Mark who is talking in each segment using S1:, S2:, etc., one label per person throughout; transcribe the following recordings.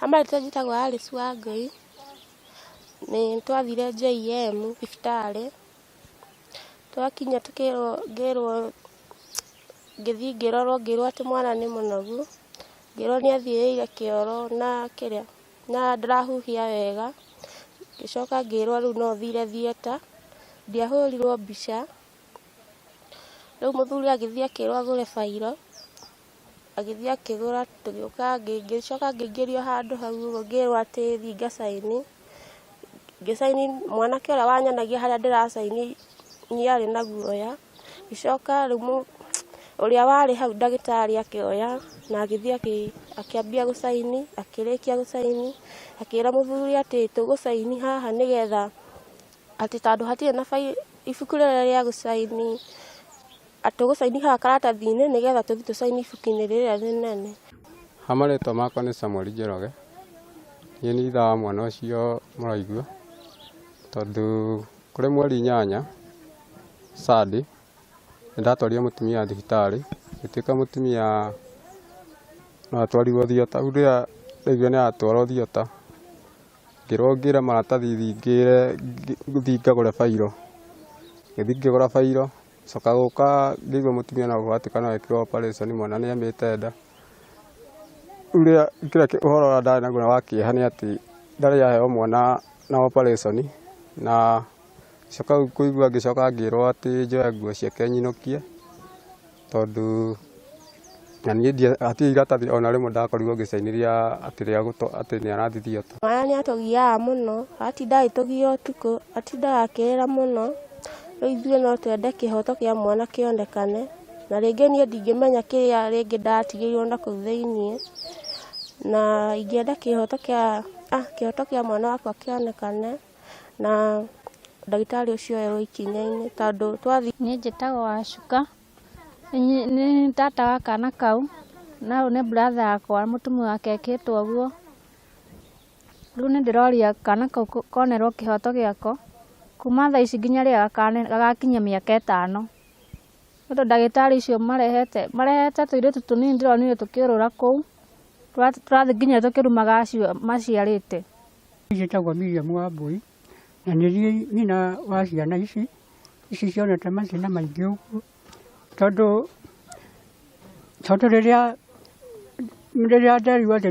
S1: Hama njĩtagwo Alice Wangui, nĩ twathire JM thibitarĩ, twakinya ngĩrwo ngĩrorwo atĩ mwana nĩ mũnogu, ngĩrwo nĩ athiĩrĩire kĩoro na ndarahuhia wega, ngĩcoka ngĩrwo rĩu no thire theater, ndiahũrirwo mbica, rĩu mũthuri agĩthiĩ akĩrwo agũre fairo, agĩthiĩ akĩgũra, ngĩcoka ngĩingĩrio handũ hau ũguo ngĩrwo atĩ thiĩ ngacaini, ngĩcaini, mwanake ũrĩa wanyanagia harĩa ndĩracaini nĩ arĩ na guoya, ngĩcoka rĩu ũrĩa warĩ hau ndagĩtarĩ akĩoya na agĩthiĩ akĩambia gũcaini, akĩrĩkia gũcaini, akĩra mũthuri atĩ tũgũcaini haha nĩgetha atĩ tondũ hatirĩ na ibuku rĩrĩa rĩa gũcaini, tũgũcaini haha karatathi-inĩ nĩgetha tũthiĩ tũcaini ibuku-inĩ rĩrĩa rĩnene.
S2: Marĩtwa makwa nĩ Samuel Njoroge, niĩ nĩ ithe wa mwana ũcio mũraigua, tondũ kũrĩ mweri 8 Sunday nĩndatwarire mũtumia thibitarĩ, gĩtuĩka mũtumia no atwarirwo theater, rĩu rĩrĩa ndaiguire nĩ aratwarwo theater, ngĩrwo ngĩre maratathi thiĩ ngagũre fairo, ngĩthiĩ ngĩgũra fairo, coka gũka ngĩigua mũtumia no gũgatuĩka no ekĩrwo operation, mwana nĩ amĩte nda. Rĩu kĩrĩa ũhoro ũrĩa ndarĩ naguo wa kĩeha nĩ atĩ ndarĩ aheo mwana na operation, na coka kũigua ngĩcoka ngĩrwo atĩ njoe nguo ciake nyinũkie, tondũ na niĩ hatirĩ iratathi ona rĩmwe ndakorirwo ngĩcainĩria atĩ nĩ arathiĩ theater.
S1: Mwana nĩ atũgiaga mũno, atinda agĩtũgia ũtukũ, atindaga akĩrĩra mũno, rĩu ithuĩ no twende kĩhoto kĩa mwana kĩonekane, na rĩngĩ niĩ ndingĩmenya kĩrĩa rĩngĩ ndatigĩirwo na kũu thĩiniĩ, na ingĩenda kĩhoto kĩa mwana wakwa kĩonekane, na ndagĩtarĩ ũcio oerwo ikinya-inĩ, tondũ twathiĩ.
S3: Niĩ njĩtagwo Wacuka, nĩ tata wa kana kau, na rĩu nĩ brother yakwa, mũtumia wake ekĩtwo ũguo, rĩu nĩ ndĩroria kana kau konerwo kĩhoto gĩako, kuma thaa ici nginya rĩrĩa gagakinyia mĩaka 5, tondũ ndagĩtarĩ icio marehete tũirĩtu tũnini ndĩronire tũkĩũrũra kũu, tũrathiĩ nginya tũkĩrumaga acio maciarĩte.
S4: Njĩtagwo Miriam Wambui, na nĩ nyina wa ciana ici cionete mathĩna maingĩ ũguo, tondũ rĩrĩa nderirwo atĩ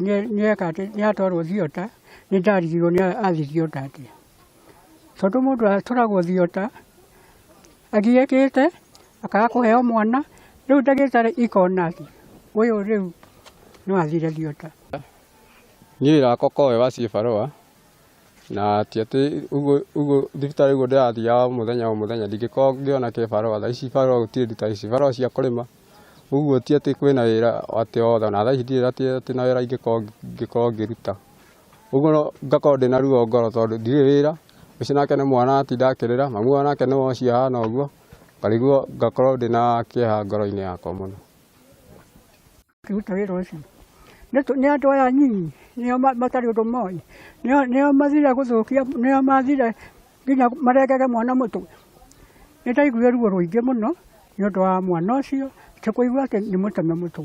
S4: nĩ atwarwo theater, nĩ ndarigirwo nĩ athiĩ theater atĩa, tondũ mũndũ atwaragwo theater agiĩkĩte akaga kũheo mwana, rĩu ndagĩtarĩ ikona atĩ ũyũ rĩu no athire theater.
S2: Niĩ wĩra wakwa ũkoragwo wĩ wa cibarũa, na ti atĩ ũguo thibitarĩ ũguo ndĩrathiaga o mũthenya ndingĩkorwo ngĩona kĩbarũa, thaa ici barũa gũtirĩ nduta ici barũa cia kũrĩma, ũguo ti atĩ kwĩna wĩra atĩ wothe, na thaa ici ndirĩ atĩ na wĩra ingĩkorwo ngĩruta, ũguo ngakorwo ndĩna ruo ngoro tondũ ndirĩ wĩra, ũcio nake nĩ mwana atinda akĩrĩra, mamu wao nake nĩ ũcio ahana ũguo, ngarigwo ngakorwo ndĩna kĩeha ngoro-inĩ yakwa mũno.
S4: Kĩruta wĩra ũcio nĩ andũ aya nyinyi, nĩo matarĩ ũndũ moĩ, nĩo mathire gũthũkia, nĩo mathire nginya marengage mwana mũtwe. Nĩ ndaiguire ruo rũingĩ mũno nĩ ũndũ wa mwana ũcio, tũkũigua atĩ nĩ mũteme mũtwe.